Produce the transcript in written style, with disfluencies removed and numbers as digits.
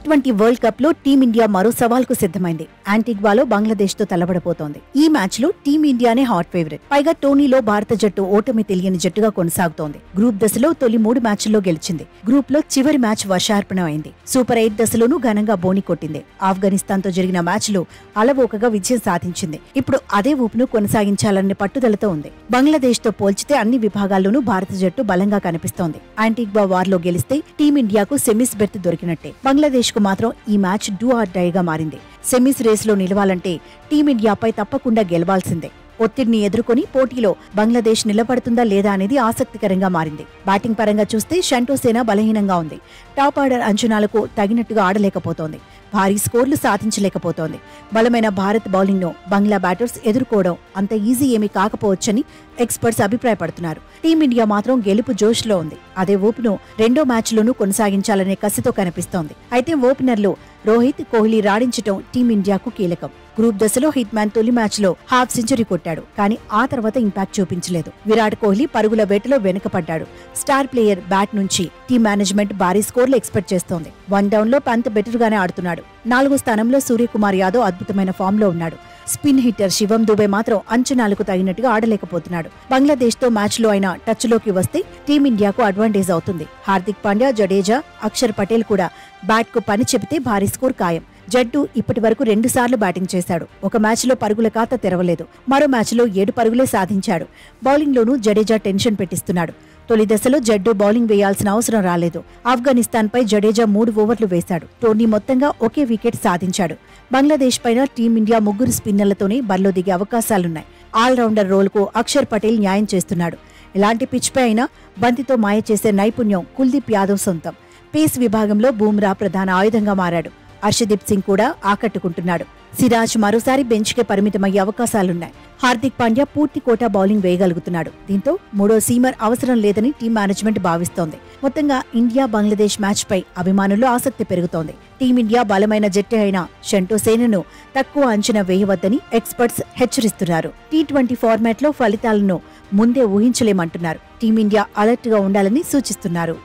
T20 world cup లో team India మరో సవాల్కు సిద్ధమైంది. యాంటిగ్వాలో బంగ్లాదేశ్ తో తలబడబోతోంది. ఈ మ్యాచ్ లో టీమిండియానే హాట్ ఫేవరెట్. పైగా టోర్నీలో భారత జట్టు ఓటమి తెలియని జట్టుగా కొనసాగుతోంది. గ్రూప్ దశలో తొలి 3 మ్యాచ్ల్లో గెలిచింది. గ్రూప్ లో చివరి మ్యాచ్ వర్షార్పణమైంది. సూపర్ 8 దశలోనూ ఘనంగా బోని కొట్టింది. ఆఫ్ఘనిస్తాన్ తో జరిగిన మ్యాచ్ లో అలవోకగా విజయం సాధించింది. ఇప్పుడు అదే ఊపును కొనసాగించాలనే పట్టుదలతో ఉంది. బంగ్లాదేశ్ తో పోల్చితే అన్ని విభాగాల్లోనూ భారత జట్టు బలంగా కనిపిస్తోంది. యాంటిగ్వా వార్లో గెలిస్తే టీమిండియాకు సెమీస్ బెర్త్ దొరికినట్టే. బంగ్లాదేశ్ కు మాత్రం ఈ మ్యాచ్ డూ ఆర్ డైగా మారింది. సెమీస్ రేసులో నిలవాలంటే టీమిండియాపై తప్పకుండా గెలవాల్సిందే. ఒత్తిడిని ఎదుర్కొని పోటీలో బంగ్లాదేశ్ నిలబడుతుందా లేదా అనేది ఆసక్తికరంగా మారింది. బ్యాటింగ్ పరంగా చూస్తే షంటోసేన బలహీనంగా ఉంది. టాప్ ఆర్డర్ అంచనాలకు తగినట్టుగా ఆడలేకపోతోంది. భారీ స్కోర్లు సాధించలేకపోతోంది. బలమైన భారత్ బౌలింగ్ ను బంగ్లా బ్యాటర్స్ ఎదుర్కోవడం అంత ఈజీ ఏమీ కాకపోవచ్చని ఎక్స్పర్ట్స్ అభిప్రాయపడుతున్నారు. టీమిండియా మాత్రం గెలుపు జోష్లో ఉంది. అదే ఊపును రెండో మ్యాచ్లోనూ కొనసాగించాలనే కసితో కనిపిస్తోంది. అయితే ఓపెనర్లు రోహిత్, కోహ్లీ రాణించడం టీమిండియాకు కీలకం. గ్రూప్ దశలో హిట్ మ్యాన్ తొలి మ్యాచ్ లో హాఫ్ సెంచరీ కొట్టాడు. కానీ ఆ తర్వాత ఇంపాక్ట్ చూపించలేదు. విరాట్ కోహ్లీ పరుగుల వేటలో వెనుకపడ్డాడు. స్టార్ ప్లేయర్ బ్యాట్ నుంచి టీం మేనేజ్మెంట్ భారీ స్కోర్లు ఎక్స్పెక్ట్ చేస్తోంది. 1 డౌన్ లో పంత్ బెటర్ గానే ఆడుతున్నాడు. 4వ స్థానంలో సూర్యకుమార్ యాదవ్ అద్భుతమైన ఫామ్ లో ఉన్నాడు. స్పిన్ హిట్టర్ శివం దుబే మాత్రం అంచనాలకు తగినట్టుగా ఆడలేకపోతున్నాడు. బంగ్లాదేశ్ తో మ్యాచ్ లో అయినా టచ్ లోకి వస్తే టీమిండియాకు అడ్వాంటేజ్ అవుతుంది. హార్దిక్ పాండ్యా, జడేజా, అక్షర్ పటేల్ కూడా బ్యాట్ కు పని చెబితే భారీ స్కోర్ ఖాయం. జడ్డు ఇప్పటి వరకు 2 సార్లు బ్యాటింగ్ చేశాడు. ఒక మ్యాచ్ లో పరుగుల ఖాతా తెరవలేదు. మరో మ్యాచ్ లో 7 పరుగులే సాధించాడు. బౌలింగ్ లోనూ జడేజా టెన్షన్ పెట్టిస్తున్నాడు. తొలి దశలో జడ్డు బౌలింగ్ వేయాల్సిన అవసరం రాలేదు. ఆఫ్ఘనిస్తాన్ పై జడేజా 3 ఓవర్లు వేశాడు. టోర్నీ మొత్తంగా ఒకే వికెట్ సాధించాడు. బంగ్లాదేశ్ పైన టీమిండియా 3 స్పిన్నర్లతోనే బరిలో దిగే అవకాశాలున్నాయి. ఆల్రౌండర్ రోల్ కు అక్షర్ పటేల్ న్యాయం చేస్తున్నాడు. ఎలాంటి పిచ్ పై అయినా బంతితో మాయ చేసే నైపుణ్యం కుల్దీప్ యాదవ్ సొంతం. పేస్ విభాగంలో బూమ్రా ప్రధాన ఆయుధంగా మారాడు. హర్షదీప్ సింగ్ కూడా ఆకట్టుకుంటున్నాడు. సిరాజ్ మరోసారి బెంచ్ కే పరిమితమయ్యే అవకాశాలున్నాయి. హార్దిక్ పాండ్యా పూర్తి కోటా బౌలింగ్ వేయగలుగుతున్నాడు. దీంతో 3వ సీమర్ అవసరం లేదని టీం మేనేజ్మెంట్ భావిస్తోంది. మొత్తంగా ఇండియా బంగ్లాదేశ్ మ్యాచ్ పై అభిమానుల్లో ఆసక్తి పెరుగుతోంది. టీమిండియా బలమైన జట్టు అయిన షంటోసేనను తక్కువ అంచనా వేయవద్దని ఎక్స్పర్ట్స్ హెచ్చరిస్తున్నారు. T20 ఫార్మాట్ లో ఫలితాలను ముందే ఊహించలేమంటున్నారు. టీమిండియా అలర్ట్ గా ఉండాలని సూచిస్తున్నారు.